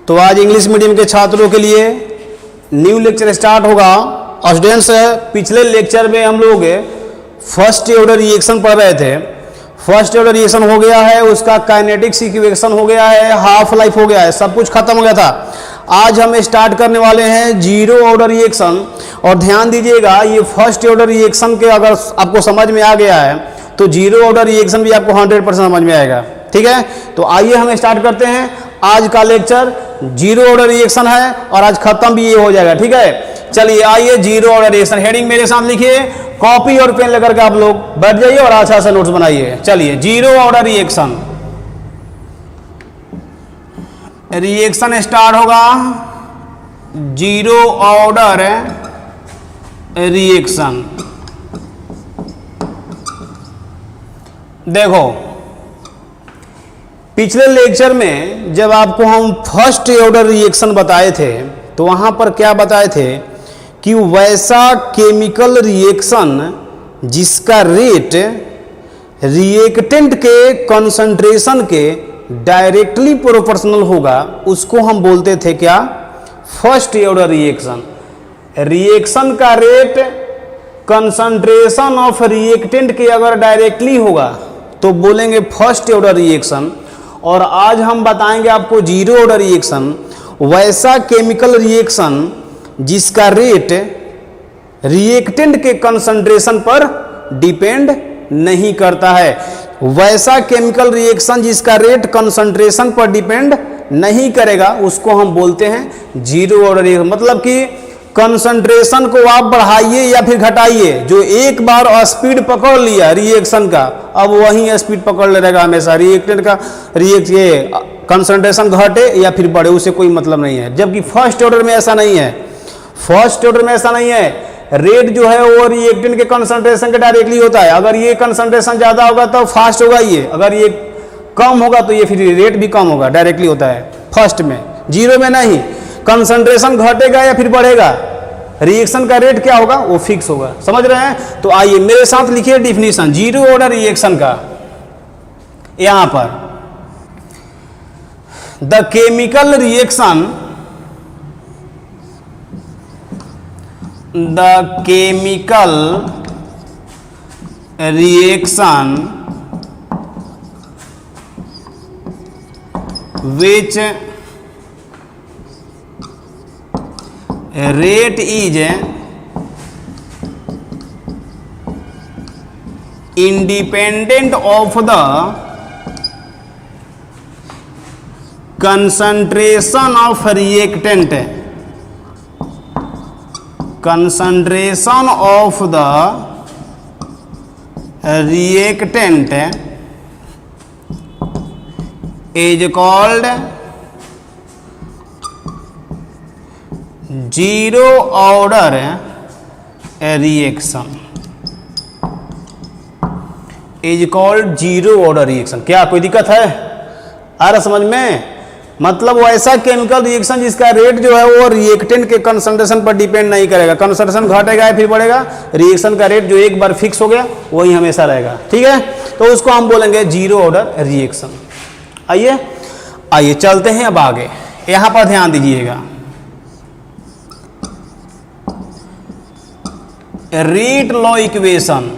तो आज English medium के छात्रों के लिए न्यू लेक्चर स्टार्ट होगा। स्टूडेंट्स, पिछले लेक्चर में हम लोग फर्स्ट ऑर्डर रिएक्शन पढ़ रहे थे। फर्स्ट ऑर्डर रिएक्शन हो गया है, उसका काइनेटिक्स इक्वेशन हो गया है, हाफ लाइफ हो गया है, सब कुछ खत्म हो गया था। आज हम स्टार्ट करने वाले हैं जीरो ऑर्डर रिएक्शन। और ध्यान दीजिएगा, ये फर्स्ट ऑर्डर रिएक्शन के अगर आपको समझ में आ गया है तो जीरो ऑर्डर रिएक्शन भी आपको 100% समझ में आएगा। ठीक है, तो आइए हम स्टार्ट करते हैं। आज का लेक्चर जीरो ऑर्डर रिएक्शन है और आज खत्म भी ये हो जाएगा। ठीक है, चलिए आइए जीरो ऑर्डर रिएक्शन। हेडिंग मेरे साथ लिखिए, कॉपी और पेन लेकर के आप लोग बैठ जाइए और अच्छा सा नोट्स बनाइए। चलिए, zero order reaction reaction start होगा। जीरो ऑर्डर रिएक्शन, देखो पिछले लेक्चर में जब आपको हम फर्स्ट ऑर्डर रिएक्शन बताए थे तो वहां पर क्या बताए थे कि वैसा केमिकल रिएक्शन जिसका रेट रिएक्टेंट के कंसंट्रेशन के डायरेक्टली प्रोपोर्शनल होगा उसको हम बोलते थे क्या, फर्स्ट ऑर्डर रिएक्शन। रिएक्शन का रेट कंसंट्रेशन ऑफ रिएक्टेंट के अगर डायरेक्टली होगा तो बोलेंगे फर्स्ट ऑर्डर रिएक्शन। और आज हम बताएंगे आपको जीरो ऑर्डर रिएक्शन, वैसा केमिकल रिएक्शन जिसका रेट रिएक्टेंट के कंसंट्रेशन पर डिपेंड नहीं करता है। वैसा केमिकल रिएक्शन जिसका रेट कंसंट्रेशन पर डिपेंड नहीं करेगा उसको हम बोलते हैं जीरो ऑर्डर रिएक्शन। मतलब कि कंसंट्रेशन को आप बढ़ाइए या फिर घटाइए, जो एक बार स्पीड पकड़ लिया रिएक्शन का अब वही स्पीड पकड़ ले रहेगा हमेशा। रिएक्टेंट का ये कंसंट्रेशन घटे या फिर बढ़े उसे कोई मतलब नहीं है। जबकि फर्स्ट ऑर्डर में ऐसा नहीं है। फर्स्ट ऑर्डर में ऐसा नहीं है, रेट जो है वो रिएक्टेंट के कंसंट्रेशन के डायरेक्टली होता है। अगर ये कंसंट्रेशन ज्यादा होगा तो फास्ट होगा ये, अगर ये कम होगा तो ये फिर रेट भी कम होगा, डायरेक्टली होता है फर्स्ट में। जीरो में नहीं, कंसंट्रेशन घटेगा या फिर बढ़ेगा, रिएक्शन का रेट क्या होगा वो फिक्स होगा। समझ रहे हैं? तो आइए मेरे साथ लिखिए डिफिनीशन जीरो ऑर्डर रिएक्शन का। यहां पर the chemical reaction, the chemical reaction which rate is independent of the concentration of reactant, concentration of the reactant is called zero order reaction, is called zero order reaction. क्या कोई दिक्कत है? आ रहा समझ में? मतलब वैसा केमिकल रिएक्शन जिसका रेट जो है वो रिएक्टेंट के कंसंट्रेशन पर डिपेंड नहीं करेगा। कंसंट्रेशन घटेगा या फिर बढ़ेगा, रिएक्शन का रेट जो एक बार फिक्स हो गया वही हमेशा रहेगा। ठीक है, तो उसको हम बोलेंगे जीरो ऑर्डर रिएक्शन। आइए आइए चलते हैं अब आगे। यहां पर ध्यान दीजिएगा, rate law equation.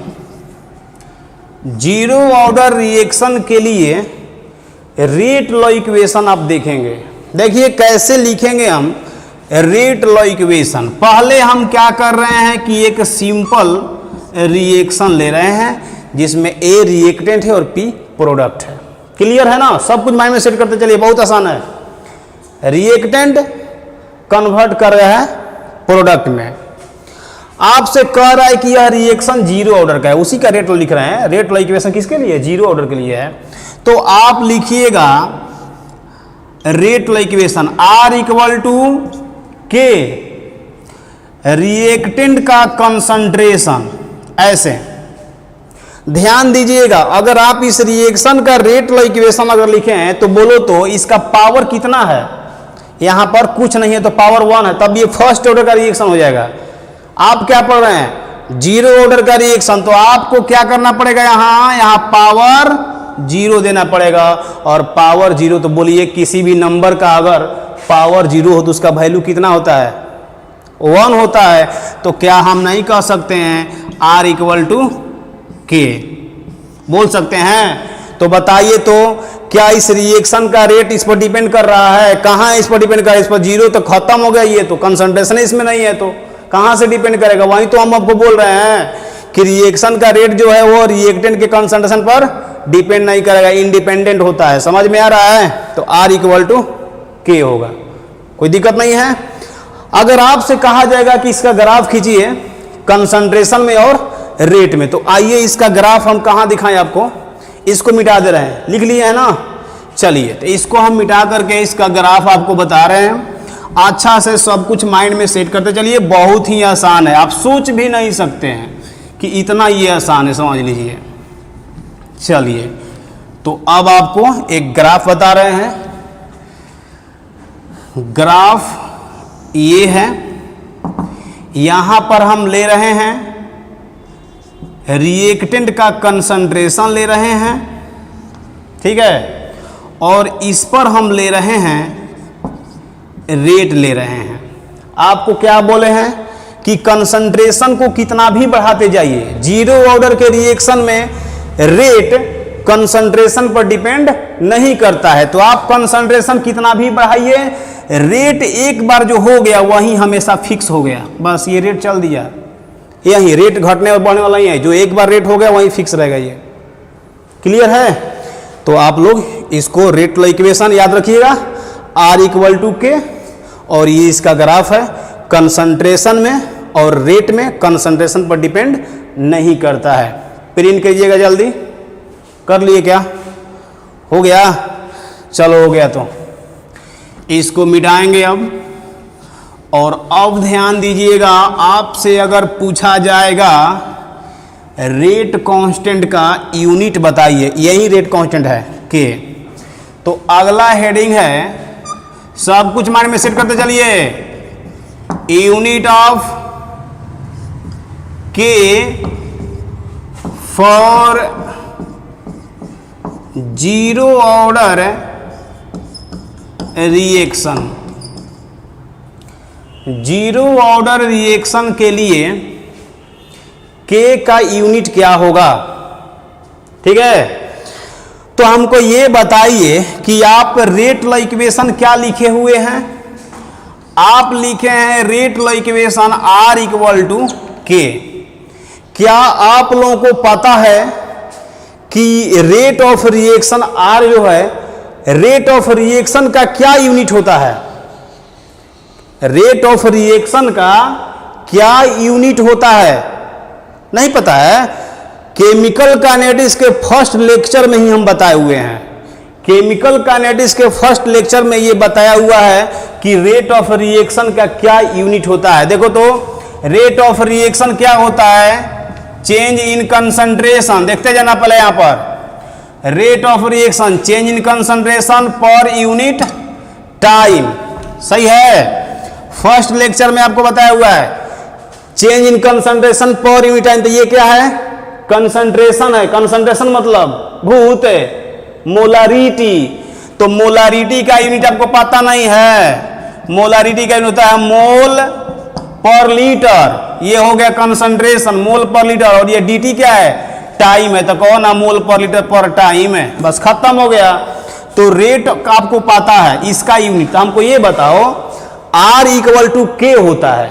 Zero order reaction के लिए रेट लॉ इक्वेशन आप देखेंगे। देखिए कैसे लिखेंगे हम रेट लॉ इक्वेशन। पहले हम क्या कर रहे हैं कि एक सिंपल रिएक्शन ले रहे हैं जिसमें ए रिएक्टेंट है और पी प्रोडक्ट है। क्लियर है ना? सब कुछ माइंड में सेट करते चलिए, बहुत आसान है। रिएक्टेंट कन्वर्ट कर रहा है प्रोडक्ट में। आपसे कह रहा है कि यह रिएक्शन जीरो ऑर्डर का है, उसी का रेट लिख रहे हैं। रेट लॉ इक्वेशन किसके लिए? जीरो ऑर्डर के लिए है। तो आप लिखिएगा rate law equation R equal to K reactant का कंसंट्रेशन। ऐसे ध्यान दीजिएगा, अगर आप इस रिएक्शन का रेट लॉ इक्वेशन अगर लिखे हैं तो बोलो तो इसका पावर कितना है? यहां पर कुछ नहीं है तो पावर 1 है, तब ये फर्स्ट ऑर्डर का रिएक्शन हो जाएगा। आप क्या पढ़ रहे हैं? जीरो ऑर्डर का रिएक्शन, तो आपको क्या करना पड़ेगा? यहां पावर 0 देना पड़ेगा। और पावर 0 तो बोलिए किसी भी नंबर का अगर पावर 0 हो तो उसका वैल्यू कितना होता है, 1 होता है। तो क्या हम नहीं कह सकते हैं R इक्वल टू K, बोल सकते हैं? तो बताइए तो क्या इस रिएक्शन का रेट इस पर डिपेंड कर रहा है? कहाँ इस पर डिपेंड कर रहा है? इस पर 0 तो खत्म हो गया, ये तो कंसंट्रेशन इसमें नहीं है, तो कहाँ से डिपेंड करेगा? वहीं तो हम आपको बोल रहे हैं कि रिएक्शन का रेट जो है वो रिएक्टेंट के कंसंट्रेशन पर डिपेंड नहीं करेगा, इंडिपेंडेंट होता है। समझ में आ रहा है? तो R इक्वल टू K होगा, कोई दिक्कत नहीं है। अगर आपसे कहा जाएगा कि इसका ग्राफ खींचिए कंसंट्रेशन में और रेट में, तो आइए इसका ग्राफ हम कहाँ दिखाएं आपको? इसको मिटा दे रहे हैं, लिख लिए है ना? चलिए तो इसको हम मिटा करके इसका ग्राफ आपको बता रहे हैं। अच्छा से सब कुछ माइंड में सेट करते चलिए, बहुत ही आसान है, आप सोच भी नहीं सकते हैं कि इतना ये आसान है, समझ लीजिए। चलिए तो अब आपको एक ग्राफ बता रहे हैं। ग्राफ ये है, यहां पर हम ले रहे हैं रिएक्टेंट का कंसंट्रेशन ले रहे हैं, ठीक है, और इस पर हम ले रहे हैं रेट ले रहे हैं। आपको क्या बोले हैं कि कंसंट्रेशन को कितना भी बढ़ाते जाइए, 0 ऑर्डर के रिएक्शन में रेट कंसंट्रेशन पर डिपेंड नहीं करता है। तो आप कंसंट्रेशन कितना भी बढ़ाइए, रेट एक बार जो हो गया वही हमेशा फिक्स हो गया, बस ये रेट चल दिया, यही रेट घटने और बढ़ने वाला ही है, जो एक बार रेट हो गया वही फिक्स रहेगा। ये क्लियर है? तो आप लोग इसको रेट ला इक्वेशन याद रखिएगा, R इक्वल टू K, और ये इसका ग्राफ है। कंसंट्रेशन में और रेट में कंसंट्रेशन पर डिपेंड नहीं करता है। प्रिंट कीजिएगा जल्दी, कर लिए क्या? हो गया? चलो हो गया, तो इसको मिटाएंगे अब। और अब ध्यान दीजिएगा, आपसे अगर पूछा जाएगा रेट कांस्टेंट का यूनिट बताइए, यही रेट कांस्टेंट है K, तो अगला हेडिंग है, सब कुछ माइंड में सेट करते चलिए, unit of K for 0 order reaction. 0 order reaction के लिए K का यूनिट क्या होगा? ठीक है, तो हमको ये बताइए कि आप रेट ला इक्वेशन क्या लिखे हुए हैं? आप लिखे हैं rate law equation R equal to K। क्या आप लोगों को पता है कि रेट ऑफ रिएक्शन R जो है, रेट ऑफ रिएक्शन का क्या यूनिट होता है? रेट ऑफ रिएक्शन का क्या यूनिट होता है? नहीं पता है? केमिकल काइनेटिक्स के फर्स्ट लेक्चर में ही हम बताए हुए हैं। केमिकल काइनेटिक्स के फर्स्ट लेक्चर में ये बताया हुआ है कि रेट ऑफ रिएक्शन का क्या यूनिट होता है। देखो तो रेट ऑफ रिएक्शन क्या होता है? Change in concentration. देखते जाना पहले यहां पर, rate of reaction change in concentration per unit time. सही है? फर्स्ट लेक्चर में आपको बताया हुआ है change in concentration per unit time. तो ये क्या है? कंसंट्रेशन है। कंसंट्रेशन मतलब भूत, मोलारिटी। तो मोलारिटी का यूनिट आपको पता नहीं है? मोलारिटी का यूनिट होता है मोल पर लीटर। ये हो गया कंसंट्रेशन, मोल पर लीटर, और ये dt क्या है? टाइम है। तो कौन है? मोल पर लीटर पर टाइम है, बस खत्म हो गया। तो रेट आपको पता है, इसका यूनिट। तो हमको ये बताओ R इक्वल टू K होता है,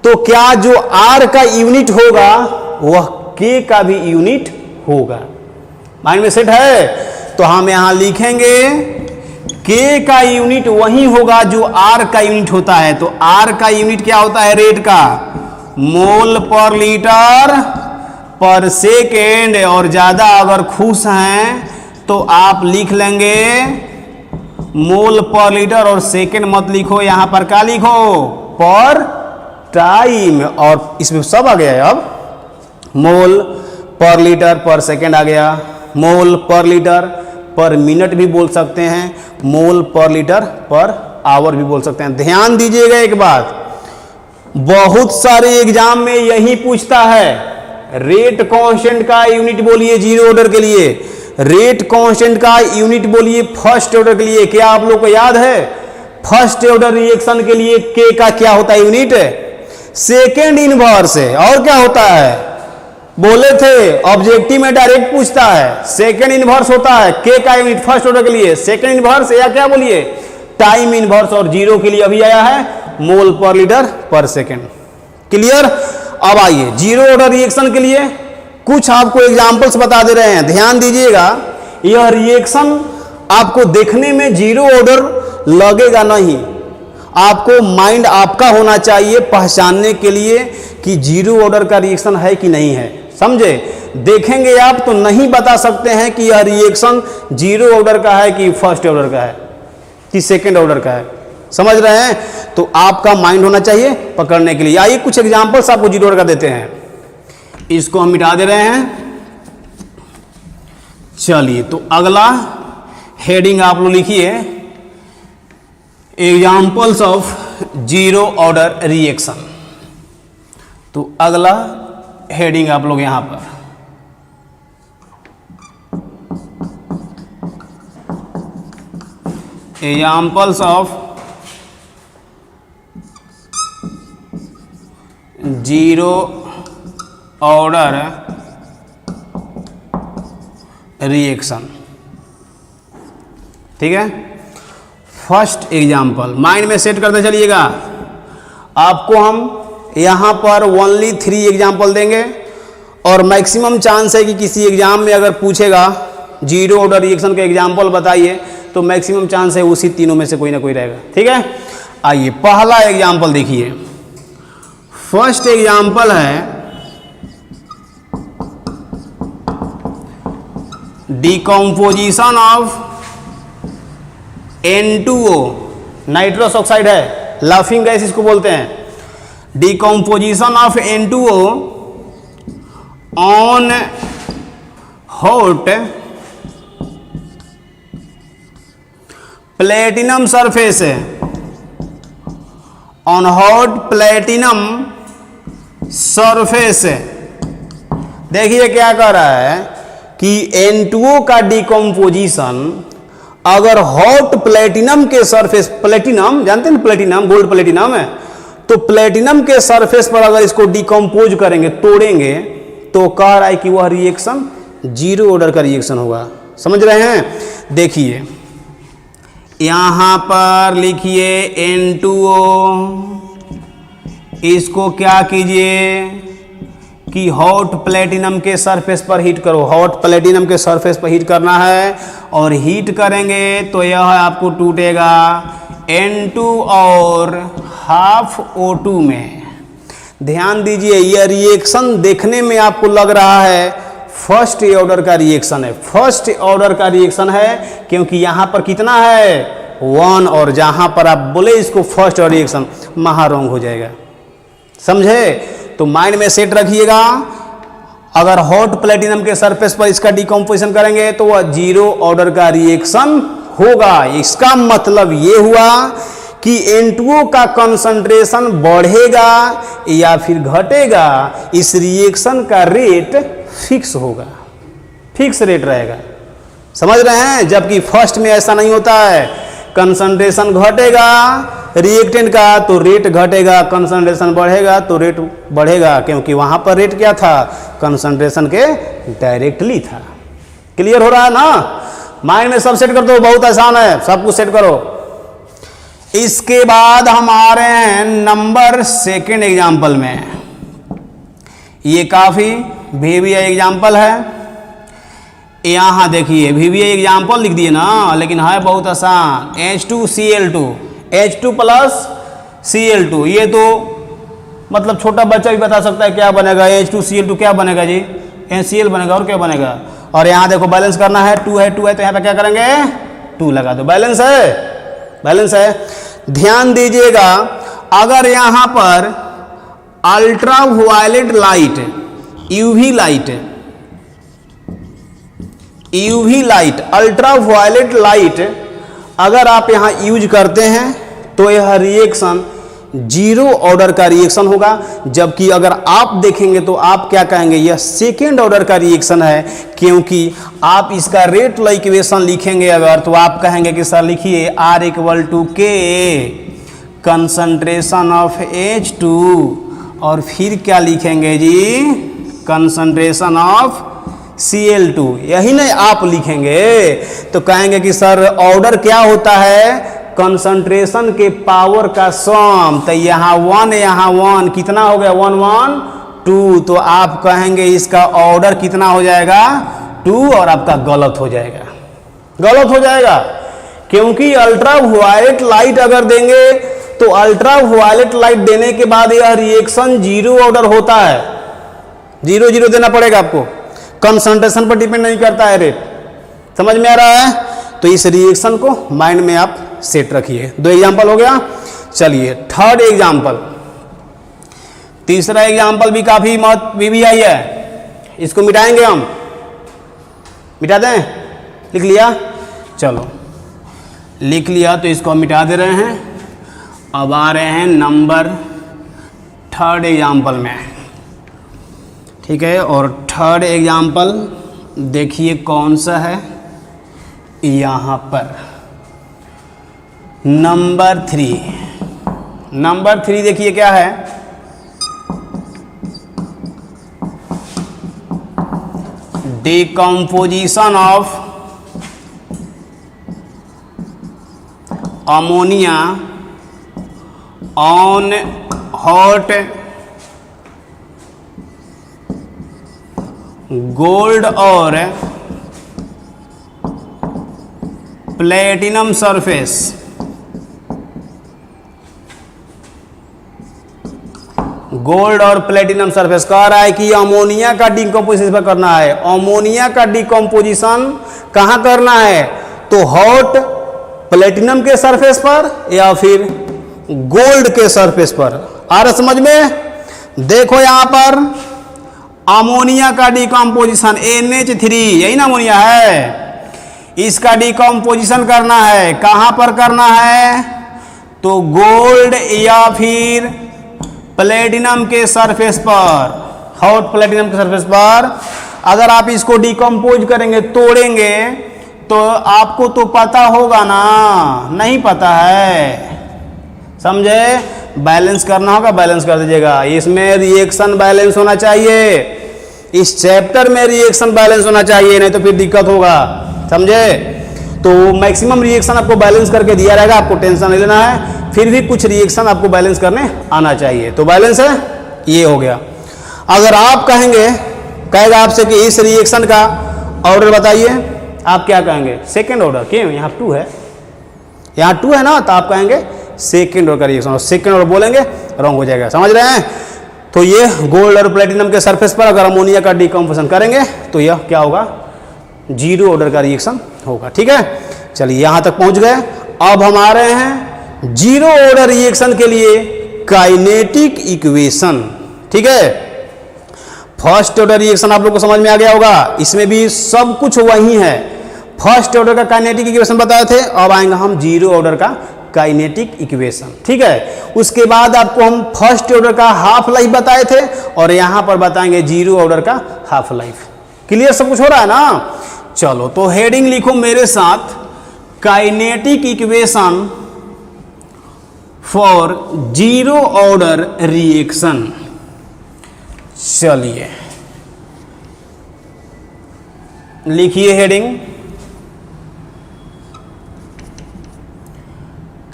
तो क्या जो R का यूनिट होगा वह K का भी यूनिट होगा? माइंड में सेट है? तो हम यहां लिखेंगे K का यूनिट वही होगा जो R का यूनिट होता है। तो R का यूनिट क्या होता है? रेट का मोल पर लीटर पर सेकेंड। और ज्यादा अगर खुश हैं तो आप लिख लेंगे मोल पर लीटर, और सेकेंड मत लिखो, यहां पर क्या लिखो? पर टाइम। और इसमें सब आ गया है, अब मोल पर लीटर पर सेकेंड आ गया, मोल पर लीटर पर मिनट भी बोल सकते हैं, मोल पर लीटर पर आवर भी बोल सकते हैं। ध्यान दीजिएगा एक बात, बहुत सारे एग्जाम में यही पूछता है, रेट कांस्टेंट का यूनिट बोलिए 0 ऑर्डर के लिए, रेट कांस्टेंट का यूनिट बोलिए फर्स्ट ऑर्डर के लिए। क्या आप लोग को याद है फर्स्ट ऑर्डर रिएक्शन के लिए K का क्या होता है यूनिट? सेकेंड इनवर्स है। और क्या होता है? बोले थे ऑब्जेक्टिव में डायरेक्ट पूछता है, सेकेंड इनवर्स होता है K का यूनिट फर्स्ट ऑर्डर के लिए सेकेंड इनवर्स, या क्या बोलिए टाइम इनवर्स, और जीरो के लिए अभी आया है मोल पर लीटर पर सेकेंड। क्लियर? अब आइए जीरो ऑर्डर रिएक्शन के लिए कुछ आपको एग्जांपल्स बता दे रहे हैं, ध्यान दीजिएगा। यह रिएक्शन आपको देखने में जीरो ऑर्डर लगेगा नहीं, आपको माइंड आपका होना चाहिए पहचानने के लिए कि जीरो ऑर्डर का रिएक्शन है कि नहीं है। समझे? देखेंगे आप तो नहीं बता सकते हैं कि यह रिएक्शन जीरो ऑर्डर का है कि फर्स्ट ऑर्डर का है कि सेकेंड ऑर्डर का है। समझ रहे हैं? तो आपका माइंड होना चाहिए पकड़ने के लिए। आइए कुछ एग्जांपल्स आपको जीरो ऑर्डर का देते हैं, इसको हम मिटा दे रहे हैं। चलिए, तो अगला हेडिंग आप लोग लिखिए examples of zero order reaction. तो अगला हेडिंग आप लोग यहां पर examples of zero order reaction. ठीक है, फर्स्ट एग्जांपल माइंड में सेट करते चलिएगा। आपको हम यहां पर ओनली 3 एग्जांपल देंगे और मैक्सिमम चांस है कि किसी एग्जाम में अगर पूछेगा जीरो ऑर्डर रिएक्शन का एग्जांपल बताइए तो मैक्सिमम चांस है उसी तीनों में से कोई ना कोई रहेगा। ठीक है, आइए पहला एग्जांपल देखिए। फर्स्ट एग्जांपल है decomposition of N2O, nitrous oxide है, लाफिंग गैस इसको बोलते हैं। Decomposition of N2O on hot platinum surface, on hot platinum surface. देखिए क्या कह रहा है कि N2O का डिकम्पोजिशन अगर हॉट प्लेटिनम के सरफेस, प्लेटिनम जानते हैं प्लेटिनम, गोल्ड प्लेटिनम है, तो प्लेटिनम के सरफेस पर अगर इसको डिकम्पोज करेंगे, तोड़ेंगे, तो कह रहा है कि वह रिएक्शन जीरो ऑर्डर का रिएक्शन होगा। समझ रहे हैं? देखिए यहां पर लिखिए N2O, इसको क्या कीजिए कि हॉट प्लेटिनम के सरफेस पर हीट करो। हॉट प्लेटिनम के सरफेस पर हीट करना है और हीट करेंगे तो यह आपको टूटेगा N2 और हाफ O2 में। ध्यान दीजिए, यह रिएक्शन देखने में आपको लग रहा है फर्स्ट ऑर्डर का रिएक्शन है। फर्स्ट ऑर्डर का रिएक्शन है क्योंकि यहां पर कितना है 1, और जहां पर आप बोले इसको फर्स्ट ऑर्डर रिएक्शन, महा रॉन्ग हो जाएगा। समझे? तो माइंड में सेट रखिएगा, अगर हॉट प्लेटिनम के सरफेस पर इसका डिकम्पोजिशन करेंगे तो वह जीरो ऑर्डर का रिएक्शन होगा। इसका मतलब ये हुआ कि N2O का कंसंट्रेशन बढ़ेगा या फिर घटेगा, इस रिएक्शन का रेट फिक्स होगा, फिक्स रेट रहेगा। समझ रहे हैं? जबकि फर्स्ट में ऐसा नहीं होता है, कंसंट्रेशन घटेगा रिएक्टेंट का तो रेट घटेगा, कंसंट्रेशन बढ़ेगा तो रेट बढ़ेगा, क्योंकि वहां पर रेट क्या था, कंसंट्रेशन के डायरेक्टली था। क्लियर हो रहा है ना? माइंड में सब सेट कर दो, बहुत आसान है, सब कुछ सेट करो। इसके बाद हम आ रहे हैं नंबर सेकेंड एग्जाम्पल में। ये काफी VVI एग्जाम्पल है। यहां देखिए VVI एग्जाम्पल लिख दिए ना, लेकिन है बहुत आसान। H2Cl2, H2 प्लस Cl2, ये तो मतलब छोटा बच्चा भी बता सकता है क्या बनेगा। H2Cl2 क्या बनेगा जी? NaCl बनेगा, और क्या बनेगा? और यहाँ देखो बैलेंस करना है, 2 है, 2 है, तो यहाँ पे क्या करेंगे 2 लगा दो, बैलेंस है, बैलेंस है। ध्यान दीजिएगा, अगर यहाँ पर ultra violet light, UV light, ultra violet light अगर आप यहाँ यूज करते हैं तो यह रिएक्शन जीरो ऑर्डर का रिएक्शन होगा, जबकि अगर आप देखेंगे तो आप क्या कहेंगे, यह सेकेंड ऑर्डर का रिएक्शन है, क्योंकि आप इसका रेट लॉ इक्वेशन लिखेंगे अगर, तो आप कहेंगे कि सर लिखिए R इक्वल टू के कंसंट्रेशन ऑफ H2 और फिर क्या लिखेंगे जी, कंसंट्रेशन ऑफ Cl2, यही नहीं आप लिखेंगे तो कहेंगे कि सर ऑर्डर क्या होता है, कंसंट्रेशन के पावर का सम, तो यहाँ 1 यहाँ 1 कितना हो गया 1 1 2, तो आप कहेंगे इसका ऑर्डर कितना हो जाएगा 2 और आपका गलत हो जाएगा, गलत हो जाएगा, क्योंकि अल्ट्रा वायलेट लाइट अगर देंगे तो अल्ट्रा वायलेट लाइट देने के बाद यह रिएक्शन जीरो ऑर्डर होता है, 0 0 देना पड़ेगा आपको, कंसंट्रेशन पर डिपेंड नहीं करता है रेट, समझ में आ रहा है। तो इस रिएक्शन को माइंड में आप सेट रखिए। 2 एग्जांपल हो गया, चलिए थर्ड एग्जांपल, तीसरा एग्जांपल भी काफी भी आई है, इसको मिटाएंगे हम, मिटा दें, लिख लिया, चलो लिख लिया, तो इसको हम मिटा दे रहे हैं। अब आ रहे हैं नंबर थर्ड एग्जांपल में, ठीक है, और थर्ड एग्जांपल देखिए कौन सा है, यहाँ पर नंबर 3 देखिए क्या है, decomposition of ammonia on hot gold और प्लेटिनम सरफेस, गोल्ड और प्लेटिनम सरफेस कह रहा है कि अमोनिया का डिकम्पोजिशन पर करना है। अमोनिया का डिकम्पोजिशन कहाँ करना है, तो हॉट प्लेटिनम के सरफेस पर या फिर गोल्ड के सरफेस पर। आ रहा समझ में, देखो यहां पर अमोनिया का डिकम्पोजिशन NH3, यही ना अमोनिया है, इसका डिकम्पोजिशन करना है, कहां पर करना है, तो गोल्ड या फिर प्लेटिनम के सरफेस पर, हॉट प्लेटिनम के सरफेस पर। अगर आप इसको डिकम्पोज करेंगे, तोड़ेंगे, तो आपको तो पता होगा ना, नहीं पता है, समझे, बैलेंस करना होगा, बैलेंस कर दीजिएगा। इसमें रिएक्शन बैलेंस होना चाहिए, इस चैप्टर में रिएक्शन बैलेंस होना चाहिए, नहीं तो फिर दिक्कत होगा, समझे। तो मैक्सिमम रिएक्शन आपको बैलेंस करके दिया रहेगा, आपको टेंशन नहीं लेना है, फिर भी कुछ रिएक्शन आपको बैलेंस करने आना चाहिए। तो बैलेंस है, ये हो गया। अगर आप कहेगा आपसे कि इस रिएक्शन का ऑर्डर बताइए, आप क्या कहेंगे, सेकेंड ऑर्डर, क्यों, यहाँ 2 है, यहाँ 2 है ना, तो आप कहेंगे सेकेंड ऑर्डर का रिएक्शन, और सेकेंड ऑर्डर बोलेंगे रॉन्ग हो जाएगा, समझ रहे हैं। तो ये गोल्ड और प्लेटिनम के सरफेस पर अगर अमोनिया का डिकम्पोजिशन करेंगे तो यह क्या होगा, जीरो ऑर्डर का रिएक्शन होगा, ठीक है। चलिए यहां तक पहुंच गए। अब हम आ रहे हैं जीरो ऑर्डर रिएक्शन के लिए काइनेटिक इक्वेशन, ठीक है। फर्स्ट ऑर्डर रिएक्शन आप लोग को समझ में आ गया होगा, इसमें भी सब कुछ वही है। फर्स्ट ऑर्डर का काइनेटिक इक्वेशन बताए थे, अब आएंगे हम जीरो ऑर्डर का काइनेटिक इक्वेशन, ठीक है। उसके बाद आपको हम फर्स्ट ऑर्डर का हाफ लाइफ बताए थे, और यहां पर बताएंगे जीरो ऑर्डर का हाफ लाइफ। क्लियर, सब कुछ हो रहा है ना। चलो तो हेडिंग लिखो मेरे साथ, kinetic equation for zero order reaction. चलिए लिखिए heading,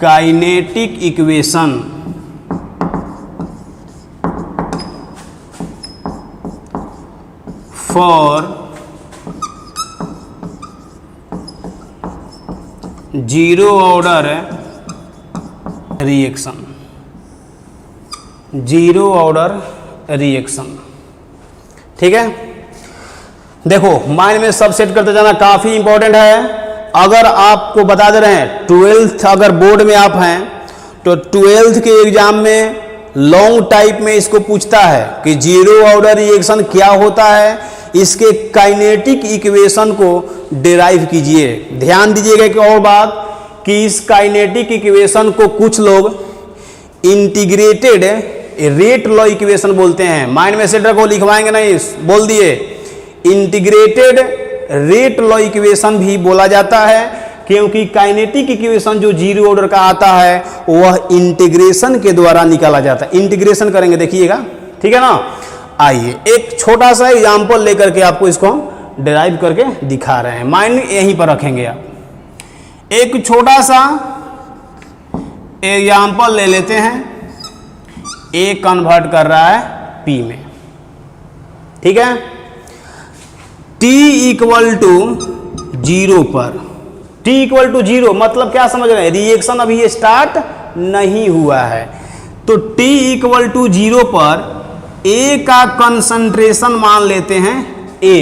kinetic equation for zero order reaction, zero order reaction, ठीक है। देखो माइंड में सब सेट करते जाना, काफी इंपॉर्टेंट है। अगर आपको बता दे रहे हैं 12th अगर बोर्ड में आप हैं तो 12th के एग्जाम में लॉन्ग टाइप में इसको पूछता है कि जीरो ऑर्डर रिएक्शन क्या होता है, इसके काइनेटिक इक्वेशन को डिराइव कीजिए। ध्यान दीजिएगा कि और बात कि इस काइनेटिक इक्वेशन को कुछ लोग इंटीग्रेटेड रेट लॉ इक्वेशन बोलते हैं। माइंड में सेट रखो, लिखवाएंगे नहीं, बोल दिए। इंटीग्रेटेड रेट लॉ इक्वेशन भी बोला जाता है, क्योंकि काइनेटिक इक्वेशन जो जीरो ऑर्डर का आता है वह इंटीग्रेशन के द्वारा निकाला जाता है। इंटीग्रेशन करेंगे, देखिएगा, ठीक है ना। आइए एक छोटा सा एग्जाम्पल लेकर के आपको इसको हम डिराइव करके दिखा रहे हैं। माइंड यहीं पर रखेंगे आप। एक छोटा सा एग्जाम्पल ले लेते हैं। ए कन्वर्ट कर रहा है पी में, ठीक है। t इक्वल टू 0 पर, t इक्वल टू 0 मतलब क्या समझ रहे हैं, रिएक्शन अभी स्टार्ट नहीं हुआ है। तो t इक्वल टू 0 पर A का कंसंट्रेशन मान लेते हैं A।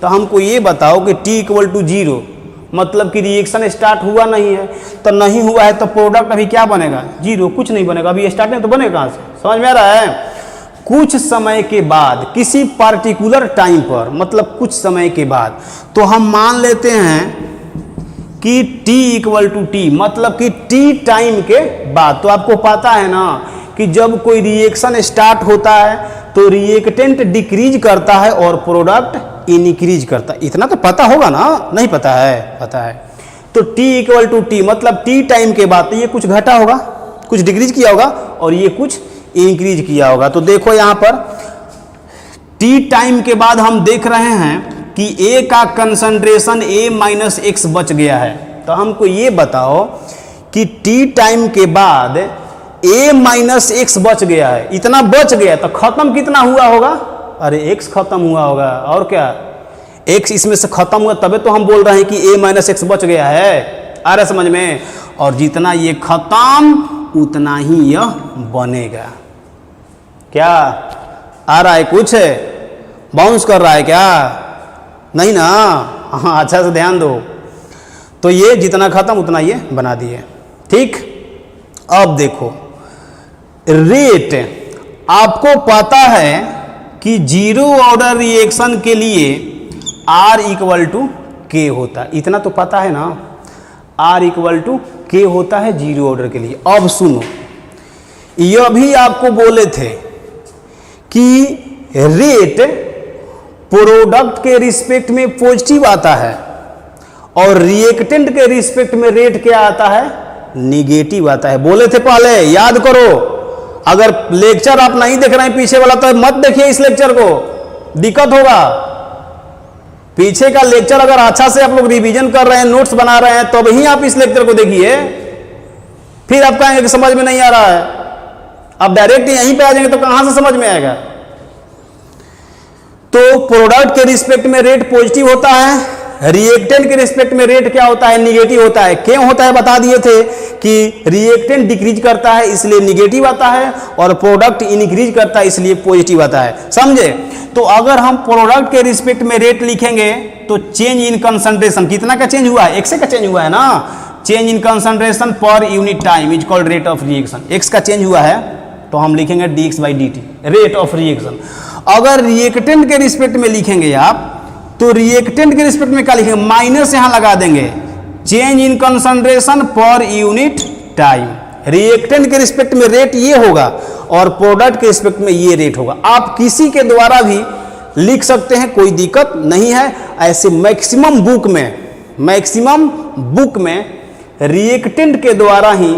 तो हमको ये बताओ कि t इक्वल टू 0 मतलब कि रिएक्शन स्टार्ट हुआ नहीं है। तो नहीं हुआ है तो प्रोडक्ट अभी क्या बनेगा, 0, कुछ नहीं बनेगा। अभी स्टार्ट नहीं तो बनेगा कहाँ से, समझ में आ रहा है। कुछ समय के बाद, किसी पार्टिकुलर टाइम पर, मतलब कुछ समय के बाद, तो हम मान लेते हैं कि t इक्वल टू टी, मतलब कि t टाइम के बाद। तो आपको पता है ना कि जब कोई रिएक्शन स्टार्ट होता है तो रिएक्टेंट डिक्रीज करता है और प्रोडक्ट इंक्रीज करता है। इतना तो पता होगा ना, नहीं पता है, पता है। तो t इक्वल टू टी मतलब t टाइम के बाद, तो ये कुछ घटा होगा, कुछ डिक्रीज किया होगा, और ये कुछ इंक्रीज किया होगा। तो देखो यहाँ पर t टाइम के बाद हम देख रहे हैं कि A का कंसंट्रेशन A माइनस एक्स बच गया है। तो हमको ये बताओ कि t टाइम के बाद A माइनस एक्स बच गया है, इतना बच गया, तो खत्म कितना हुआ होगा, अरे x खत्म हुआ होगा, और क्या, x इसमें से खत्म हुआ, तबे तो हम बोल रहे हैं कि A माइनस एक्स बच गया है। आ रहा समझ में। और जितना ये खत्म उतना ही यह बनेगा। क्या आ रहा है, कुछ बाउंस कर रहा है क्या, नहीं ना, हाँ अच्छा से ध्यान दो। तो ये जितना खत्म उतना ये बना दिए, ठीक। अब देखो रेट, आपको पता है कि जीरो ऑर्डर रिएक्शन के लिए R इक्वल टू के होता है, इतना तो पता है ना, R इक्वल टू के होता है जीरो ऑर्डर के लिए। अब सुनो, यह भी आपको बोले थे कि रेट प्रोडक्ट के रिस्पेक्ट में पॉजिटिव आता है और रिएक्टेंट के रिस्पेक्ट में रेट क्या आता है, निगेटिव आता है। बोले थे पहले, याद करो। अगर लेक्चर आप नहीं देख रहे हैं पीछे वाला तो मत देखिए इस लेक्चर को, दिक्कत होगा। पीछे का लेक्चर अगर अच्छा से आप लोग रिवीजन कर रहे हैं, नोट्स बना रहे हैं, तब ही आप इस लेक्चर को देखिए। फिर आप कहेंगे कि समझ में नहीं आ रहा है, आप डायरेक्ट यहीं पे आ जाएंगे तो कहां से समझ में आएगा। तो प्रोडक्ट के रिस्पेक्ट में रेट पॉजिटिव होता है, रिएक्टेंट के रिस्पेक्ट में रेट क्या होता है, निगेटिव होता है। क्यों होता है बता दिए थे कि रिएक्टेंट डिक्रीज करता है इसलिए निगेटिव आता है, और प्रोडक्ट इंक्रीज करता है इसलिए पॉजिटिव आता है, समझे। तो अगर हम प्रोडक्ट के रिस्पेक्ट में रेट लिखेंगे तो चेंज इन कंसंट्रेशन, कितना का चेंज हुआ है, एक्स का चेंज हुआ है ना, change in concentration per unit time is called rate of reaction. X का चेंज हुआ है तो हम लिखेंगे dx by dt, rate of reaction. अगर रिएक्टेंट के रिस्पेक्ट में लिखेंगे आप तो रिएक्टेंट के रिस्पेक्ट में क्या लिखेंगे, माइनस यहां लगा देंगे, change in concentration per unit time. Reactant के रिस्पेक्ट में रेट ये होगा और प्रोडक्ट के रिस्पेक्ट में ये रेट होगा। आप किसी के द्वारा भी लिख सकते हैं, कोई दिक्कत नहीं है। ऐसे मैक्सिमम बुक में रिएक्टेंट के द्वारा ही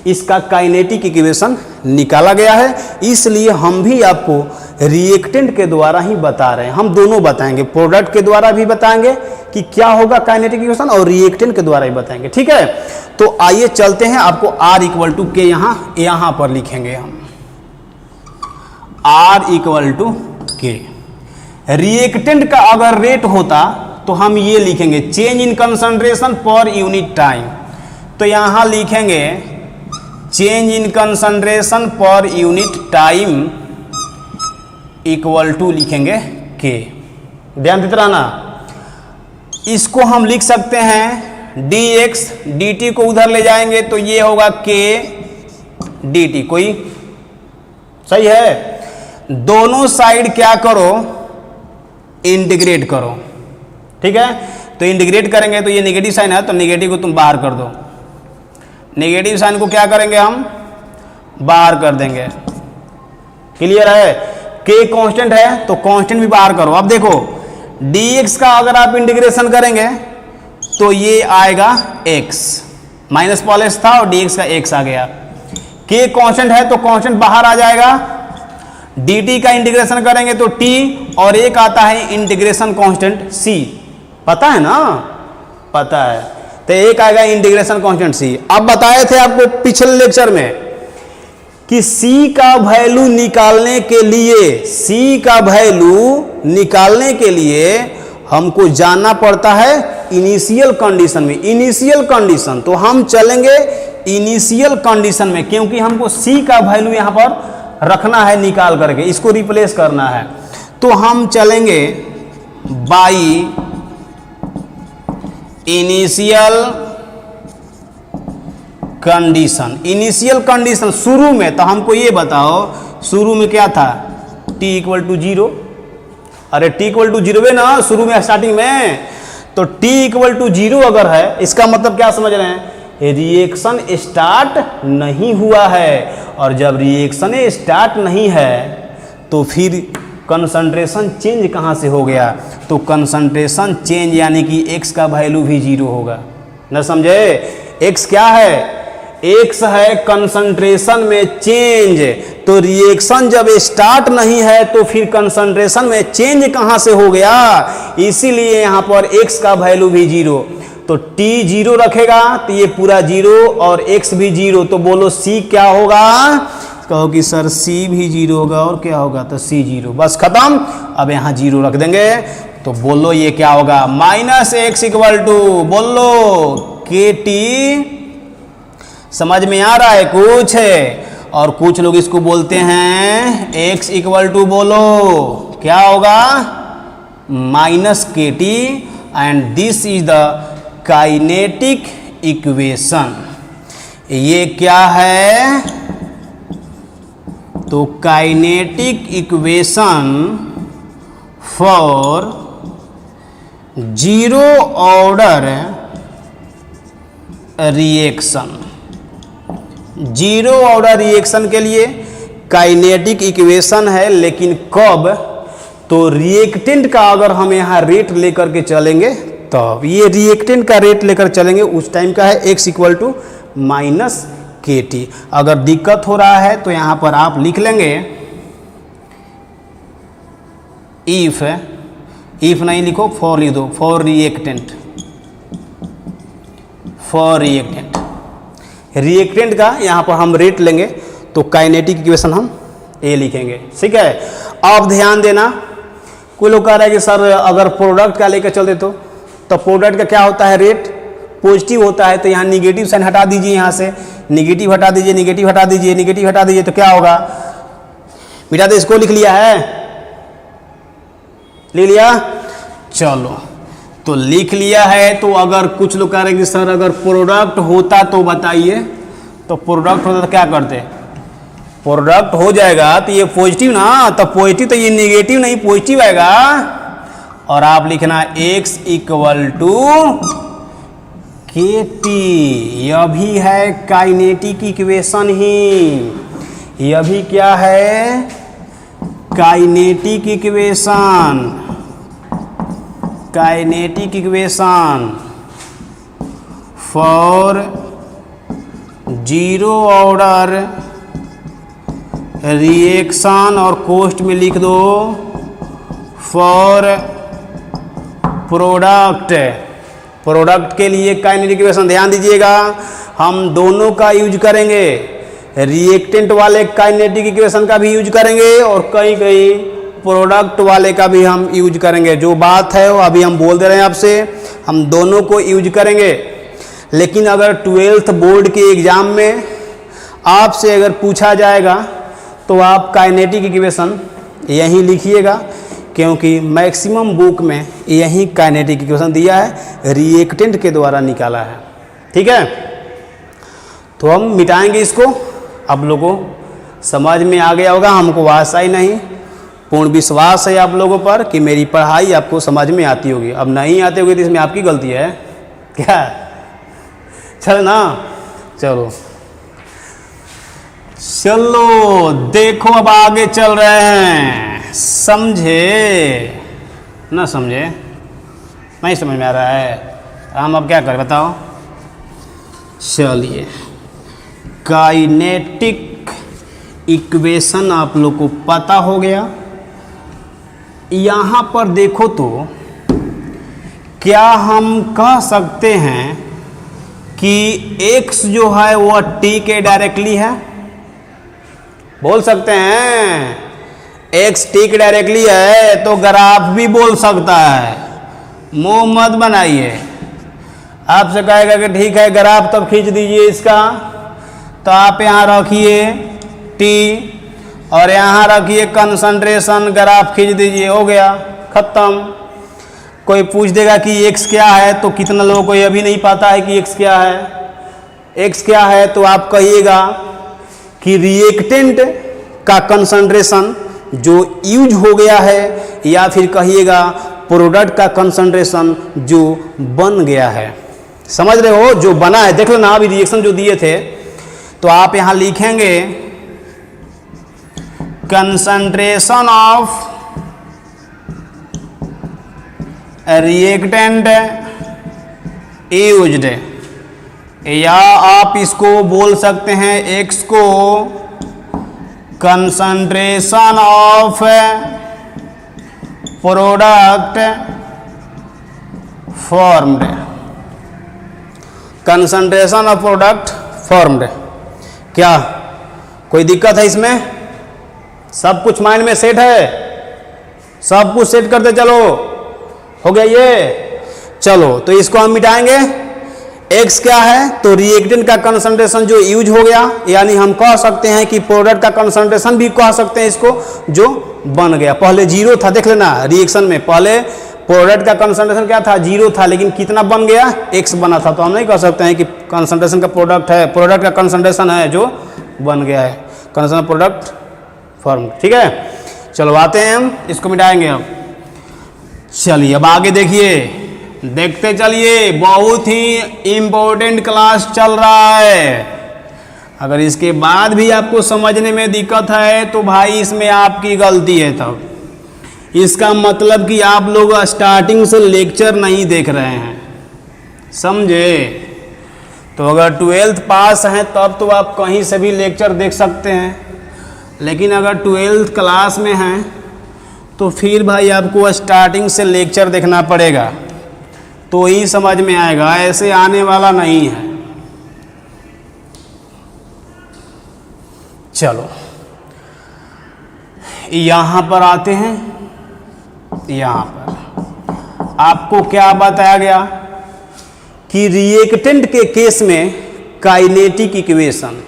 इसका काइनेटिक इक्वेशन निकाला गया है, इसलिए हम भी आपको रिएक्टेंट के द्वारा ही बता रहे हैं। हम दोनों बताएंगे, प्रोडक्ट के द्वारा भी बताएंगे कि क्या होगा काइनेटिक इक्वेशन, और रिएक्टेंट के द्वारा ही बताएंगे, ठीक है। तो आइए चलते हैं, आपको R इक्वल टू के यहां पर लिखेंगे हम, R equal to K. Reactant का अगर रेट होता तो हम ये लिखेंगे, change in concentration per unit time. तो यहां लिखेंगे change in concentration per unit time equal to लिखेंगे के। ध्यान देते रहना। इसको हम लिख सकते हैं dx dt को उधर ले जाएंगे तो ये होगा k dt। कोई सही है। दोनों साइड क्या करो, इंटीग्रेट करो, ठीक है। तो इंटीग्रेट करेंगे तो ये नेगेटिव साइन है तो नेगेटिव को तुम बाहर कर दो। नेगेटिव साइन को क्या करेंगे हम, बाहर कर देंगे। क्लियर है? के कांस्टेंट है तो कांस्टेंट भी बाहर करो। अब देखो dx का अगर आप इंटीग्रेशन करेंगे तो ये आएगा x, माइनस पॉलिस था और dx का x आ गया। के कांस्टेंट है तो कांस्टेंट बाहर आ जाएगा। dt का इंटीग्रेशन करेंगे तो t और एक आता है इंटीग्रेशन कांस्टेंट c, पता है ना? पता है, तो एक आएगा इंटीग्रेशन कांस्टेंट c। अब बताए थे आपको पिछले लेक्चर में कि c का वैल्यू निकालने के लिए, c का वैल्यू निकालने के लिए हमको जाना पड़ता है इनिशियल कंडीशन में। इनिशियल कंडीशन तो हम चलेंगे इनिशियल कंडीशन में, क्योंकि हमको c का वैल्यू यहां पर रखना है निकाल करके, इसको रिप्लेस करना है। तो हम चलेंगे by initial condition. Initial condition शुरू में, तो हमको ये बताओ शुरू में क्या था? t equal to 0। अरे t इक्वल टू 0 ना शुरू में, स्टार्टिंग में। तो t इक्वल टू 0 अगर है, इसका मतलब क्या समझ रहे हैं? रिएक्शन स्टार्ट नहीं हुआ है, और जब रिएक्शन स्टार्ट नहीं है तो फिर कंसंट्रेशन चेंज कहाँ से हो गया? तो कंसंट्रेशन चेंज यानी कि x का वैल्यू भी 0 होगा। न समझे? x क्या है? x है कंसंट्रेशन में चेंज। तो रिएक्शन जब स्टार्ट नहीं है तो फिर कंसंट्रेशन में चेंज कहाँ से हो गया? इसीलिए यहाँ पर x का वैल्यू भी 0। तो t 0 रखेगा तो ये पूरा 0 और x भी 0। तो बोलो c क्या होगा? कहो कि सर c भी 0 होगा, और क्या होगा? तो c 0। बस खत्म। अब यहाँ 0 रख देंगे तो बोलो ये क्या होगा? माइनस x इक्वल टू, बोलो kt। समझ में आ रहा है कुछ? और कुछ लोग इसको बोलते हैं x इक्वल टू, बोलो क्या होगा? Minus kt, and this is the kinetic equation. ये क्या है? तो kinetic equation for zero order reaction. Zero order reaction के लिए काइनेटिक इक्वेशन है, लेकिन कब? तो रिएक्टेंट का अगर हम यहाँ रेट लेकर के चलेंगे तब, ये रिएक्टेंट का रेट लेकर चलेंगे उस टाइम का है x इक्वल टू माइनस के टी। अगर दिक्कत हो रहा है तो यहाँ पर आप लिख लेंगे इफ नहीं लिखो फॉर लिख दो, फॉर रिएक्टेंट। फॉर रिएक्टेंट का यहाँ पर हम रेट लेंगे तो काइनेटिक इक्वेशन हम ए लिखेंगे। ठीक है? अब ध्यान देना, कोई लोग कह रहा है कि सर अगर प्रोडक्ट का लेकर चलते तो प्रोडक्ट का क्या होता है? रेट पॉजिटिव होता है। तो यहाँ निगेटिव साइन हटा दीजिए, यहाँ से निगेटिव हटा दीजिए, निगेटिव हटा दीजिए, निगेटिव हटा दीजिए, तो क्या होगा? बेटा तो इसको लिख लिया है, लिख लिया? चलो तो लिख लिया है। तो अगर कुछ लोग कह रहे हैं कि सर अगर प्रोडक्ट होता तो बताइए, तो प्रोडक्ट होता तो क्या करते? प्रोडक्ट हो जाएगा तो ये पॉजिटिव ना, तो पॉजिटिव तो ये निगेटिव नहीं पॉजिटिव आएगा। और आप लिखना x इक्वल टू के टी। यह भी है काइनेटिक इक्वेशन ही, यह भी क्या है? Kinetic equation. Kinetic equation for zero order reaction, और कोष्ठ में लिख दो फॉर प्रोडक्ट के लिए काइनेटिक इक्वेशन। ध्यान दीजिएगा, हम दोनों का यूज करेंगे, रिएक्टेंट वाले काइनेटिक इक्वेशन का भी यूज करेंगे और कहीं कहीं प्रोडक्ट वाले का भी हम यूज करेंगे। जो बात है वो अभी हम बोल दे रहे हैं आपसे, हम दोनों को यूज करेंगे। लेकिन अगर 12th बोर्ड के एग्जाम में आपसे अगर पूछा जाएगा तो आप काइनेटिक इक्वेशन यहीं लिखिएगा, क्योंकि मैक्सिमम बुक में यही काइनेटिक इक्वेशन दिया है, रिएक्टेंट के द्वारा निकाला है। ठीक है? तो हम मिटाएंगे इसको। आप लोगों समझ में आ गया होगा, हमको आशा ही नहीं, पूर्ण विश्वास है आप लोगों पर कि मेरी पढ़ाई आपको समझ में आती होगी। अब नहीं आती होगी तो इसमें आपकी गलती है क्या? चलो ना, चलो चलो देखो अब आगे चल रहे हैं, समझे ना समझे, नहीं समझ में आ रहा है, हम अब क्या करें बताओ। चलिए काइनेटिक इक्वेशन आप लोग को पता हो गया। यहाँ पर देखो तो क्या हम कह सकते हैं कि x जो है वह t के डायरेक्टली है, बोल सकते हैं x t के डायरेक्टली है तो ग्राफ भी बोल सकता है, मुंह मत बनाइए। आपसे कहेगा कि ठीक है ग्राफ तब खींच दीजिए इसका, तो आप यहाँ रखिए t और यहाँ रखिए कंसंट्रेशन, ग्राफ खींच दीजिए, हो गया खत्म। कोई पूछ देगा कि x क्या है, तो कितना लोगों को ये अभी नहीं पता है कि x क्या है। x क्या है तो आप कहिएगा कि रिएक्टेंट का कंसंट्रेशन जो यूज हो गया है, या फिर कहिएगा प्रोडक्ट का कंसंट्रेशन जो बन गया है। समझ रहे हो, जो बना है देख लेना, अभी रिएक्शन जो दिए थे तो आप यहां लिखेंगे कंसंट्रेशन ऑफ रिएक्टेंट यूज्ड, या आप इसको बोल सकते हैं x को concentration of product formed, concentration of product formed. क्या कोई दिक्कत है इसमें? सब कुछ माइंड में सेट है, सब कुछ सेट करते चलो, हो गया ये। चलो तो इसको हम मिटाएंगे। x क्या है तो रिएक्टेंट का कंसंट्रेशन जो यूज हो गया, यानी हम कह सकते हैं कि प्रोडक्ट का कंसंट्रेशन भी कह सकते हैं इसको, जो बन गया। पहले जीरो था, देख लेना रिएक्शन में पहले प्रोडक्ट का कंसंट्रेशन क्या था, जीरो था, लेकिन कितना बन गया, x बना था। तो हम नहीं कह सकते हैं कि कंसंट्रेशन का प्रोडक्ट है, प्रोडक्ट का कंसंट्रेशन है जो बन गया है, कंसंट्रेशन प्रोडक्ट फॉर्म। ठीक है, चलो आते हैं हम इसको मिटाएंगे अब। चलिए अब आगे देखिए, देखते चलिए, बहुत ही इम्पोर्टेंट क्लास चल रहा है। अगर इसके बाद भी आपको समझने में दिक्कत है तो भाई इसमें आपकी गलती है। तब इसका मतलब कि आप लोग स्टार्टिंग से लेक्चर नहीं देख रहे हैं, समझे। तो अगर 12th पास हैं तब तो आप कहीं से भी लेक्चर देख सकते हैं, लेकिन अगर 12th क्लास में हैं तो फिर भाई आपको स्टार्टिंग से लेक्चर देखना पड़ेगा, तो ही समझ में आएगा, ऐसे आने वाला नहीं है। चलो यहाँ पर आते हैं। यहाँ पर आपको क्या बताया गया कि रिएक्टेंट के केस में काइनेटिक इक्वेशन।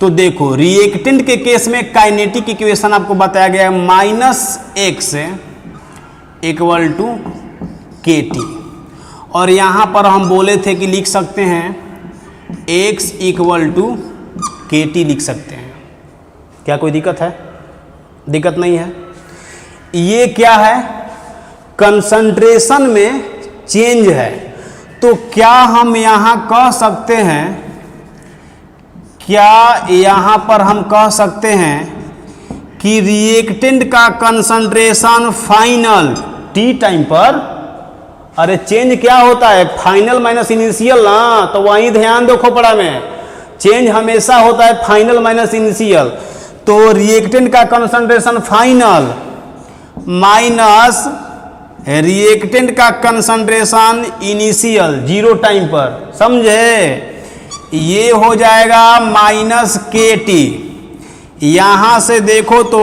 तो देखो रिएक्टेंट के केस में काइनेटिक इक्वेशन आपको बताया गया है -x = kT, और यहाँ पर हम बोले थे कि लिख सकते हैं x = kT लिख सकते हैं। क्या कोई दिक्कत है? दिक्कत नहीं है। ये क्या है, कंसंट्रेशन में चेंज है। तो क्या हम यहाँ कह सकते हैं, क्या यहाँ पर हम कह सकते हैं कि रिएक्टेंट का कंसंट्रेशन फाइनल t टाइम पर, अरे चेंज क्या होता है, फाइनल माइनस इनिशियल ना, तो वहीं ध्यान दो खोपड़ा में, चेंज हमेशा होता है फाइनल माइनस इनिशियल। तो रिएक्टेंट का कंसंट्रेशन फाइनल माइनस रिएक्टेंट का कंसंट्रेशन इनिशियल 0 टाइम पर, समझे। ये हो जाएगा -kT। यहाँ से देखो तो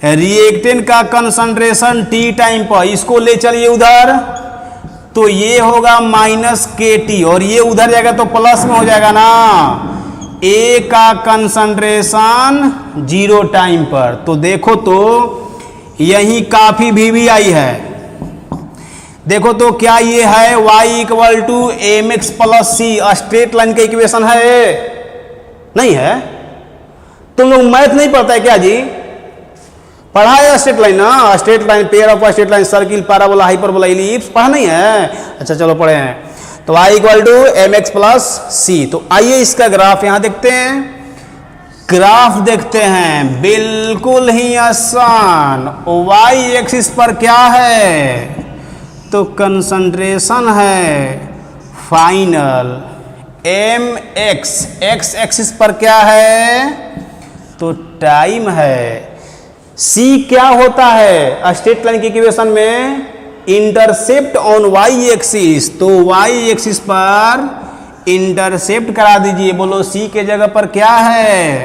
रिएक्टेंट का कंसंट्रेशन t टाइम पर, इसको ले चलिए उधर, तो ये होगा -kT, और ये उधर जाएगा तो प्लस में हो जाएगा ना। A का कंसंट्रेशन 0 टाइम पर, तो देखो तो यही काफी VBI है। देखो तो क्या ये है y = mx + c, straight line का इक्वेशन है? नहीं है। तुम लोग मैथ नहीं पढ़ता है क्या जी? पढ़ा है स्ट्रेट लाइन ना, straight line, pair of straight line, circle, parabola, hyperbola, ellipse, पढ़ा नहीं है? अच्छा चलो पढ़े हैं। तो y = mx + c। तो आइए इसका ग्राफ यहाँ देखते हैं। ग्राफ देखते हैं, बिल्कुल ही आसान। वाई एक्सिस पर क्या है? तो कंसंट्रेशन है final. M x, x axis पर क्या है? तो टाइम है। सी क्या होता है स्ट्रेट लाइन की इक्वेशन में? Intercept on Y axis. तो वाई एक्सिस पर इंटरसेप्ट करा दीजिए। बोलो सी के जगह पर क्या है?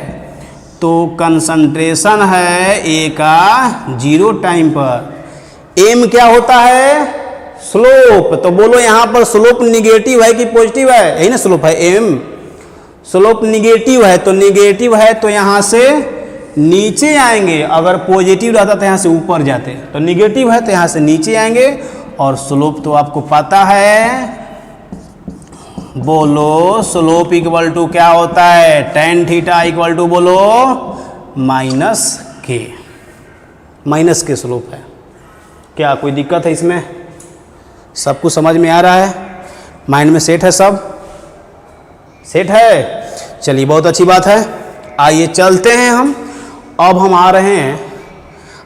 तो कंसंट्रेशन है ए का 0 टाइम पर। एम क्या होता है? स्लोप। तो बोलो यहां पर स्लोप निगेटिव है कि पॉजिटिव है? यही ना स्लोप है एम। स्लोप निगेटिव है, तो निगेटिव है तो यहां से नीचे आएंगे। अगर पॉजिटिव रहता तो यहां से ऊपर जाते, तो निगेटिव है तो यहां से नीचे आएंगे। और स्लोप तो आपको पता है, बोलो स्लोप इक्वल टू क्या होता है? टेन थीटा इक्वल टू बोलो माइनस के। माइनस के स्लोप है। क्या कोई दिक्कत है इसमें? सब कुछ समझ में आ रहा है? माइंड में सेट है? सब सेट है? चलिए बहुत अच्छी बात है। आइए चलते हैं हम। अब हम आ रहे हैं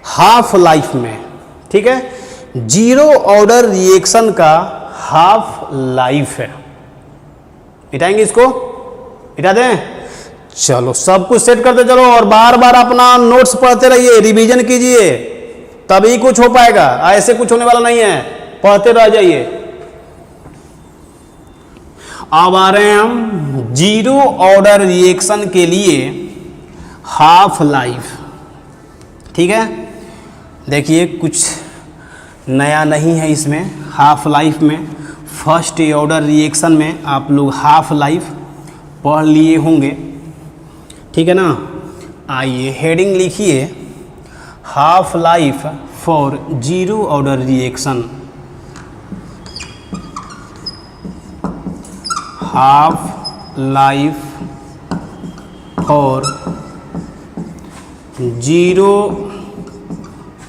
हाफ लाइफ में। ठीक है, जीरो ऑर्डर रिएक्शन का हाफ लाइफ है। मिटाएंगे इसको? मिटा दें? चलो सब कुछ सेट करते चलो, और बार बार अपना नोट्स पढ़ते रहिए, रिवीजन कीजिए, तभी कुछ हो पाएगा। ऐसे कुछ होने वाला नहीं है, पढ़ते रह जाइए। अब आ रहे हैं हम जीरो ऑर्डर रिएक्शन के लिए हाफ लाइफ। ठीक है, देखिए कुछ नया नहीं है इसमें। हाफ लाइफ में फर्स्ट ऑर्डर रिएक्शन में आप लोग हाफ लाइफ पढ़ लिए होंगे। ठीक है ना? आइए हेडिंग लिखिए, half life for zero order reaction. Half life for zero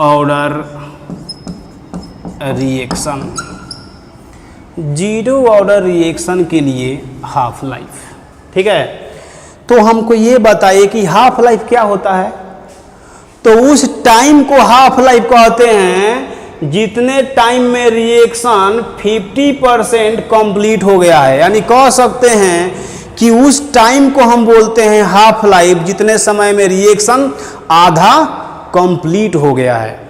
order reaction. Zero order reaction के लिए हाफ लाइफ। ठीक है, तो हमको ये बताइए कि हाफ लाइफ क्या होता है? तो उस टाइम को हाफ लाइफ कहते हैं जितने टाइम में रिएक्शन 50% कंप्लीट हो गया है। यानी कह सकते हैं कि उस टाइम को हम बोलते हैं हाफ लाइफ, जितने समय में रिएक्शन आधा कंप्लीट हो गया है।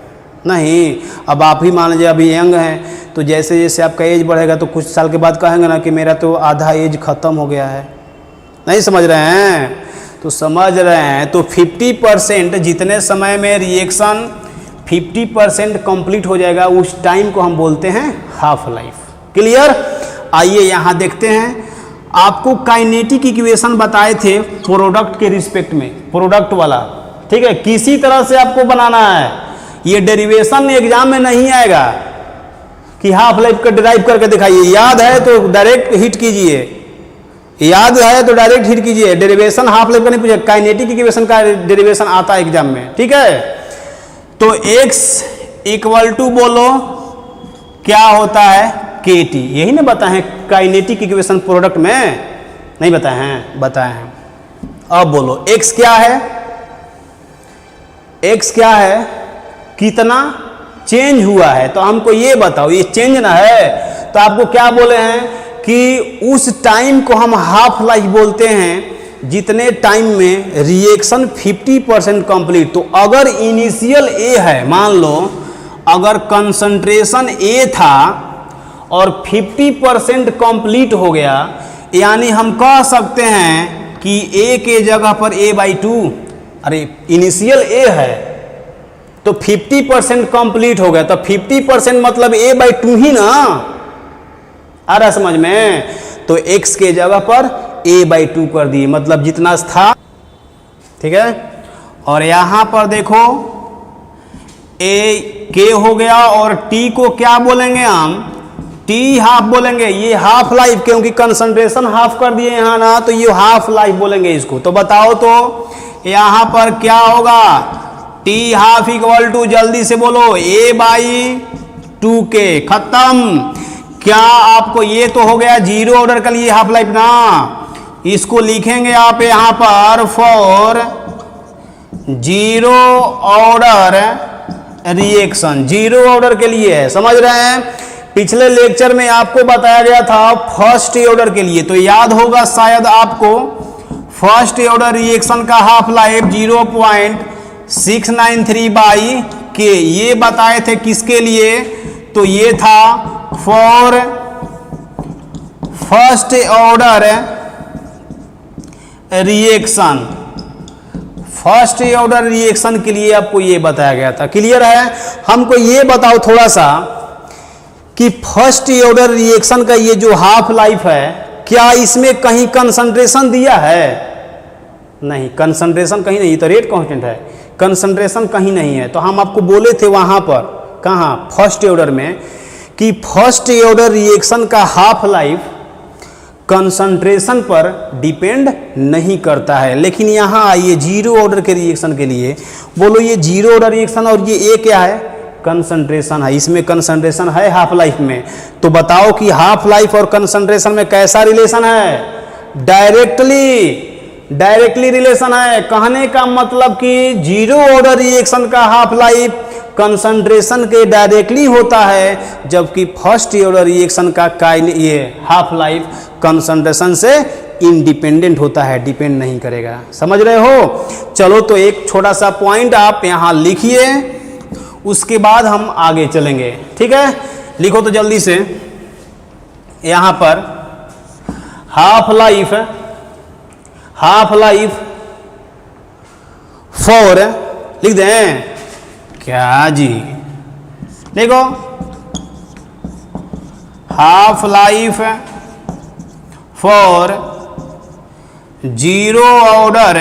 नहीं, अब आप ही मान लीजिए अभी यंग हैं, तो जैसे जैसे आपका एज बढ़ेगा तो कुछ साल के बाद कहेंगे ना कि मेरा तो आधा एज खत्म हो गया है। नहीं समझ रहे हैं? तो समझ रहे हैं। तो 50% जितने समय में रिएक्शन 50% कंप्लीट हो जाएगा, उस टाइम को हम बोलते हैं हाफ लाइफ। क्लियर? आइए यहाँ देखते हैं। आपको काइनेटिक इक्वेशन बताए थे प्रोडक्ट के रिस्पेक्ट में, प्रोडक्ट वाला। ठीक है, किसी तरह से आपको बनाना है। ये डेरिवेशन एग्जाम में नहीं आएगा कि हाफ लाइफ का डिराइव करके दिखाइए। याद है तो डायरेक्ट हिट कीजिए, याद है तो डायरेक्ट हिट कीजिए। डेरिवेशन हाफ लाइफ का नहीं पूछे, काइनेटिक इक्वेशन का डेरिवेशन आता है एग्जाम में। ठीक है, तो x इक्वल टू बोलो क्या होता है? kt। यही ना बताए हैं काइनेटिक इक्वेशन प्रोडक्ट में? नहीं बताए हैं? बताए हैं। अब बोलो x क्या है? x क्या है? कितना चेंज हुआ है? तो हमको ये बताओ, ये चेंज ना है। तो आपको क्या बोले हैं कि उस टाइम को हम हाफ लाइफ बोलते हैं जितने टाइम में रिएक्शन 50% कंप्लीट। तो अगर इनिशियल ए है, मान लो अगर कंसंट्रेशन ए था और 50% कंप्लीट हो गया, यानी हम कह सकते हैं कि ए के जगह पर a/2, अरे इनिशियल ए है तो 50% कंप्लीट हो गया, तो 50% मतलब a/2 ही ना। आ रहा समझ में? तो x के जगह पर a/2 कर दिए, मतलब जितना था। ठीक है, और यहां पर देखो k हो गया, और t को क्या बोलेंगे हम? t हाफ बोलेंगे। ये हाफ लाइफ, क्योंकि कंसंट्रेशन हाफ कर दिए यहां ना, तो ये हाफ लाइफ बोलेंगे इसको। तो बताओ तो यहां पर क्या होगा? t हाफ इक्वल टू, जल्दी से बोलो, a/2k। खत्म। क्या आपको ये तो हो गया जीरो ऑर्डर के लिए हाफ लाइफ ना? इसको लिखेंगे आप यहाँ पर for zero order reaction, zero order के लिए है, समझ रहे हैं। पिछले लेक्चर में आपको बताया गया था फर्स्ट ऑर्डर के लिए, तो याद होगा शायद आपको फर्स्ट ऑर्डर रिएक्शन का हाफ लाइफ 0.693 बाई के, ये बताए थे किसके लिए, तो ये था for first order reaction, first order reaction के लिए आपको ये बताया गया था। क्लियर है। हमको ये बताओ थोड़ा सा कि फर्स्ट ऑर्डर रिएक्शन का ये जो हाफ लाइफ है, क्या इसमें कहीं कंसंट्रेशन दिया है? नहीं, कंसंट्रेशन कहीं नहीं, तो रेट कांस्टेंट है, कंसंट्रेशन कहीं नहीं है। तो हम आपको बोले थे वहां पर, कहाँ, फर्स्ट ऑर्डर में, कि फर्स्ट ऑर्डर रिएक्शन का हाफ लाइफ कंसंट्रेशन पर डिपेंड नहीं करता है। लेकिन यहाँ आइए जीरो ऑर्डर के रिएक्शन के लिए, बोलो ये जीरो ऑर्डर रिएक्शन और ये ए क्या है, कंसंट्रेशन है, इसमें कंसंट्रेशन है हाफ लाइफ में। तो बताओ कि हाफ लाइफ और कंसंट्रेशन में कैसा रिलेशन है? डायरेक्टली रिलेशन है। कहने का मतलब कि जीरो ऑर्डर रिएक्शन का हाफ लाइफ कंसंट्रेशन के डायरेक्टली होता है, जबकि फर्स्ट ऑर्डर रिएक्शन का ये हाफ लाइफ कंसंट्रेशन से इंडिपेंडेंट होता है, डिपेंड नहीं करेगा। समझ रहे हो? चलो, तो एक छोटा सा पॉइंट आप यहाँ लिखिए, उसके बाद हम आगे चलेंगे। ठीक है, लिखो तो जल्दी से। यहाँ पर हाफ लाइफ फॉर लिख दें क्या जी, देखो half life for zero order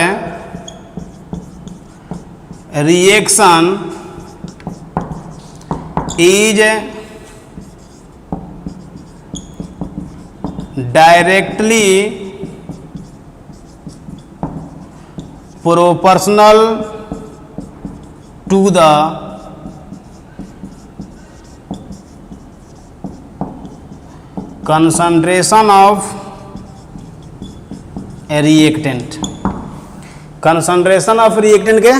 reaction is directly proportional to the concentration of reactant. Concentration of reactant के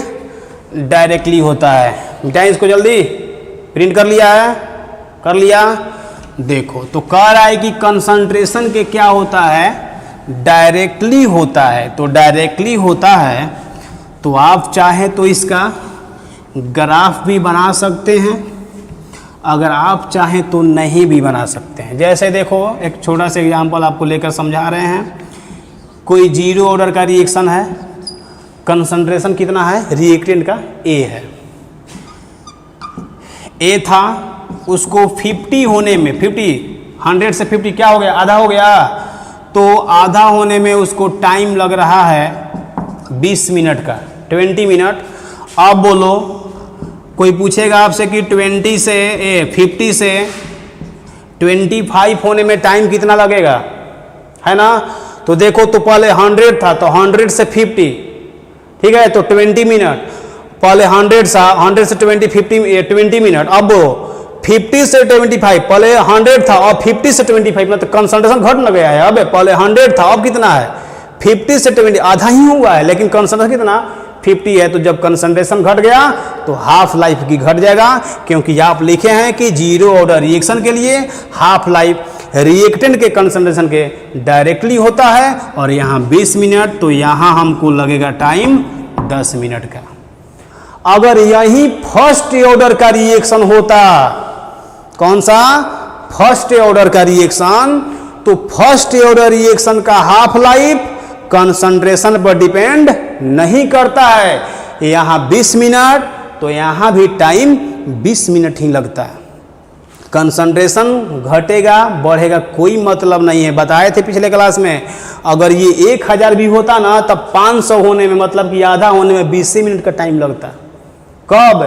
डायरेक्टली होता है। मिटाएं इसको जल्दी, प्रिंट कर लिया है, कर लिया। देखो तो कह रहा है कि कंसंट्रेशन के क्या होता है, डायरेक्टली होता है। तो डायरेक्टली होता है तो आप चाहे तो इसका ग्राफ भी बना सकते हैं, अगर आप चाहें तो नहीं भी बना सकते हैं। जैसे देखो एक छोटा सा एग्जांपल आपको लेकर समझा रहे हैं। कोई जीरो ऑर्डर का रिएक्शन है, कंसंट्रेशन कितना है, रिएक्टेंट का ए है, ए था, उसको 50 होने में 100 से 50 क्या हो गया, आधा हो गया। तो आधा होने में उसको टाइम लग रहा है 20 मिनट का, 20 मिनट। अब बोलो कोई पूछेगा आपसे कि 50 से 25 होने में टाइम कितना लगेगा, है ना। तो देखो तो पहले 100 था तो 100 से 50, ठीक है, तो 20 मिनट। पहले 100 से 20 मिनट। अब 50 से 25, पहले 100 था और 50 से 25 मतलब कंसंट्रेशन घट न गया है। अब पहले 100 था, अब कितना है 50 से 20, आधा ही हुआ है, लेकिन कंसंट्रेशन कितना 50 है। तो जब कंसंट्रेशन घट गया तो हाफ लाइफ की घट जाएगा, क्योंकि आप लिखे हैं कि जीरो ऑर्डर रिएक्शन के लिए हाफ लाइफ रिएक्टेंट के कंसंट्रेशन के डायरेक्टली होता है। और यहाँ 20 मिनट, तो यहाँ हमको लगेगा टाइम 10 मिनट का। अगर यही फर्स्ट ऑर्डर का रिएक्शन होता, कौन सा, फर्स्ट ऑर्डर का रिएक्शन, तो फर्स्ट ऑर्डर रिएक्शन का हाफ लाइफ कंसंट्रेशन पर डिपेंड नहीं करता है। यहाँ 20 मिनट, तो यहाँ भी टाइम 20 मिनट ही लगता है। कंसंट्रेशन घटेगा बढ़ेगा कोई मतलब नहीं है। बताए थे पिछले क्लास में, अगर ये 1000 भी होता ना तब 500 होने में, मतलब कि आधा होने में 20 मिनट का टाइम लगता। कब,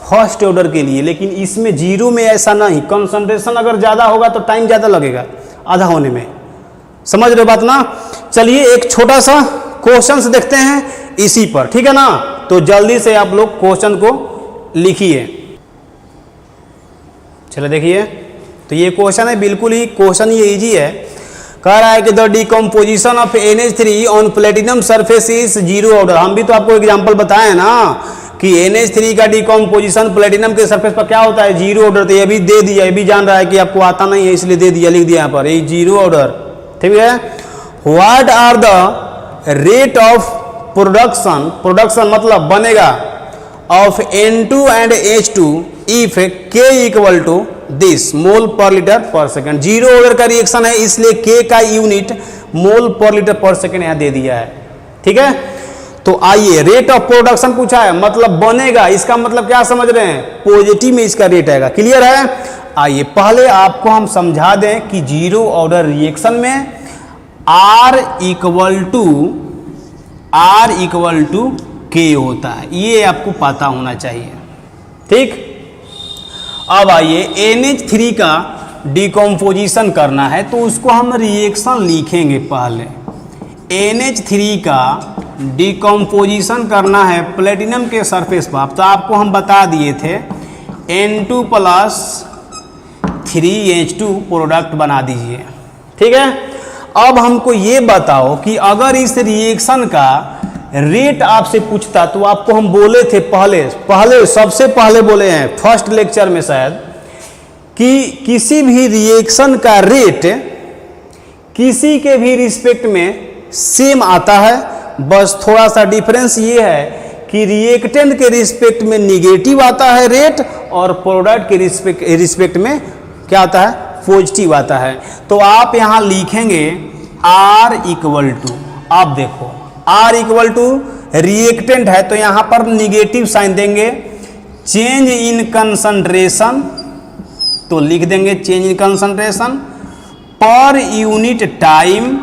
फर्स्ट ऑर्डर के लिए। लेकिन इसमें जीरो में ऐसा नहीं, कंसंट्रेशन अगर ज़्यादा होगा तो टाइम ज़्यादा लगेगा आधा होने में। समझ रहे बात ना। चलिए एक छोटा सा क्वेश्चन देखते हैं इसी पर, ठीक है ना। तो जल्दी से आप लोग क्वेश्चन को लिखिए। चलो देखिए, तो ये क्वेश्चन है, बिल्कुल ही क्वेश्चन ये इजी है। कह रहा है कि the decomposition of NH3 on platinum surface is zero order. हम भी तो आपको एग्जांपल बताए ना कि NH3 का डिकम्पोजिशन प्लेटिनम के सरफेस पर क्या होता है, जीरो ऑर्डर। तो ये भी दे दिया, ये भी जान रहा है कि आपको आता नहीं है इसलिए दे दिया, लिख दिया यहाँ पर ये जीरो ऑर्डर, ठीक है। What are the rate of production, production मतलब बनेगा, of N2 and H2 if K equal to this mole per litre per second. Zero order का रिएक्शन है इसलिए K का unit mole per litre per second यहाँ दे दिया है, ठीक है। तो आइए रेट ऑफ प्रोडक्शन पूछा है, मतलब बनेगा, इसका मतलब क्या समझ रहे हैं, पॉजिटिव में इसका रेट आएगा, क्लियर है। आइए पहले आपको हम समझा दें कि जीरो ऑर्डर रिएक्शन में R इक्वल टू K होता है, ये आपको पता होना चाहिए, ठीक। अब आइए NH3 का डिकम्पोजिशन करना है तो उसको हम रिएक्शन लिखेंगे। पहले NH3 का डिकम्पोजिशन करना है प्लेटिनम के सरफेस पर, तो आपको हम बता दिए थे N2 प्लस 3H2 प्रोडक्ट बना दीजिए, ठीक है। अब हमको ये बताओ कि अगर इस रिएक्शन का रेट आपसे पूछता तो आपको हम बोले थे पहले सबसे पहले बोले हैं फर्स्ट लेक्चर में शायद कि किसी भी रिएक्शन का रेट किसी के भी रिस्पेक्ट में सेम आता है, बस थोड़ा सा डिफरेंस ये है कि रिएक्टेंट के रिस्पेक्ट में निगेटिव आता है रेट और प्रोडक्ट के रिस्पेक्ट में क्या आता है, पॉजिटिव आता है। तो आप यहाँ लिखेंगे R इक्वल टू, आप देखो R इक्वल टू रिएक्टेंट है तो यहाँ पर निगेटिव साइन देंगे, चेंज इन कंसंट्रेशन तो लिख देंगे change in concentration per unit time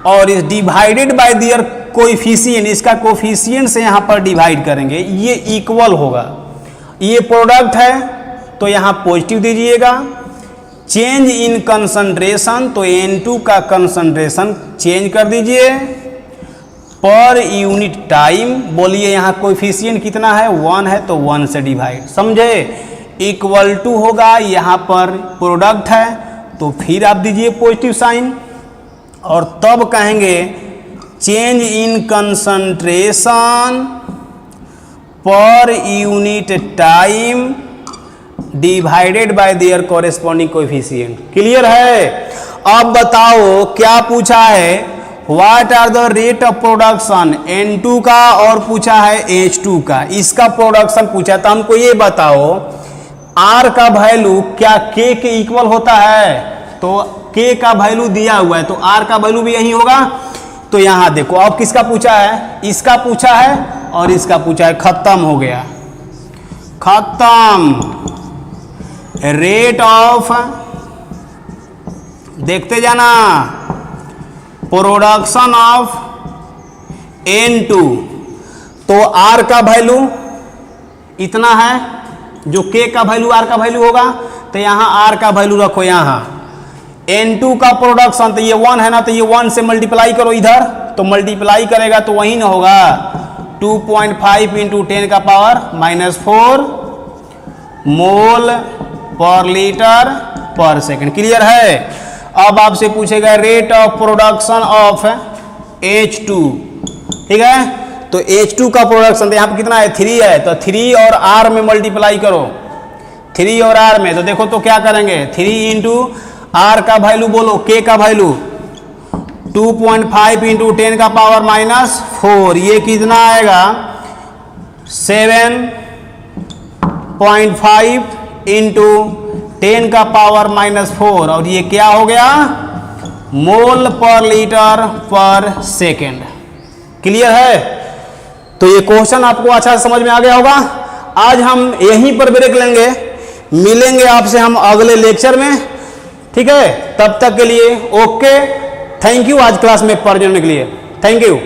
और इस डिवाइडेड बाय दियर कोएफिशिएंट, इसका कोएफिशिएंट से यहाँ पर डिवाइड करेंगे, ये इक्वल होगा, ये प्रोडक्ट है तो यहाँ पॉजिटिव दीजिएगा। चेंज इन कंसंट्रेशन तो N2 का कंसंट्रेशन चेंज कर दीजिए, पर यूनिट टाइम बोलिए यहाँ कोएफिशिएंट कितना है 1 है तो 1 से डिवाइड, समझे, इक्वल टू होगा, यहाँ पर प्रोडक्ट है तो फिर आप दीजिए पॉजिटिव साइन और तब कहेंगे change in concentration per unit time divided by their corresponding coefficient, clear है। अब बताओ क्या पूछा है, what are the rate of production N2 का और पूछा है H2 का, इसका प्रोडक्शन पूछा तो हमको ये बताओ R का वैल्यू क्या K के इक्वल होता है, तो K का वैल्यू दिया हुआ है तो R का वैल्यू भी यही होगा। तो यहाँ देखो अब किसका पूछा है, इसका पूछा है और इसका पूछा है, खत्म हो गया, खत्म। रेट ऑफ देखते जाना प्रोडक्शन ऑफ N2 तो R का वैल्यू इतना है, जो K का वैल्यू R का वैल्यू होगा तो यहाँ R का वैल्यू रखो, यहाँ N2 का प्रोडक्शन तो ये 1 है ना, तो ये 1 से मल्टीप्लाई करो इधर, तो मल्टीप्लाई करेगा तो वही ना होगा 2.5 इंटू 10 का पावर -4 मोल per litre per second, clear है। अब आपसे पूछेगा rate of production of H2, ठीक है। तो H2 का प्रोडक्शन तो यहाँ पे कितना है 3 है, तो 3 और R में मल्टीप्लाई करो, 3 और R में, तो देखो तो क्या करेंगे 3 इंटू R का वैल्यू बोलो, K का वैल्यू 2.5 इंटू 10 का पावर -4, ये कितना आएगा 7.5 इंटू 10 का पावर -4 और ये क्या हो गया मोल पर लीटर पर सेकेंड, क्लियर है। तो ये क्वेश्चन आपको अच्छा समझ में आ गया होगा। आज हम यहीं पर ब्रेक लेंगे, मिलेंगे आपसे हम अगले लेक्चर में, ठीक है। तब तक के लिए ओके, थैंक यू आज क्लास में पढ़ने के लिए, थैंक यू।